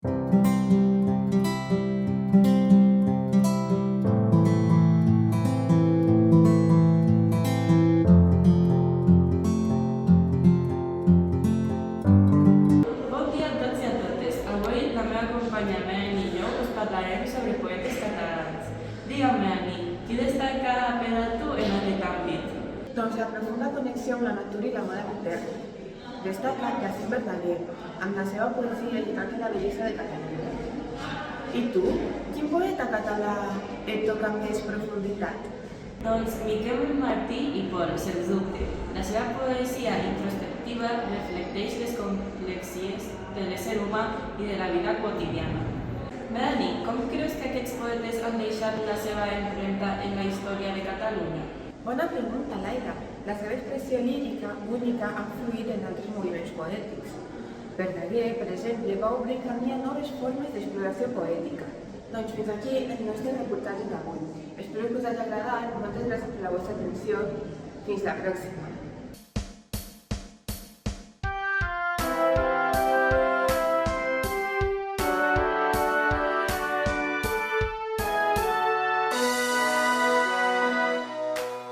Bon dia a tots i a totes. Avui la meva companya Melanie i jo us parlarem sobre poetes catalans. Digue'm, Melanie, qui destaca per a tu en aquest àmbit? Doncs la profunda connexió amb la natura i l'amor a l'etern. Destaca Jacint Verdaguer, amb la seva poesia i canvi la bellesa de Catalunya. I tu, quin poeta català et toca amb més profunditat? Doncs Miquel Martí i Pol, sens dubte. La seva poesia introspectiva reflecteix les complexies de l'ésser humà i de la vida quotidiana. Melanie, com creus que aquests poetes han deixat la seva empremta en la història de Catalunya? Bona pregunta, Laira. La seva expressió lírica única ha influït en altres moviments poètics. Verdaguer, per exemple, va obrir camí a noves formes d'exploració poètica. Doncs fins aquí el nostre reportatge d'avui. Espero que us hagi agradat. Moltes gràcies per la vostra atenció. Fins la pròxima.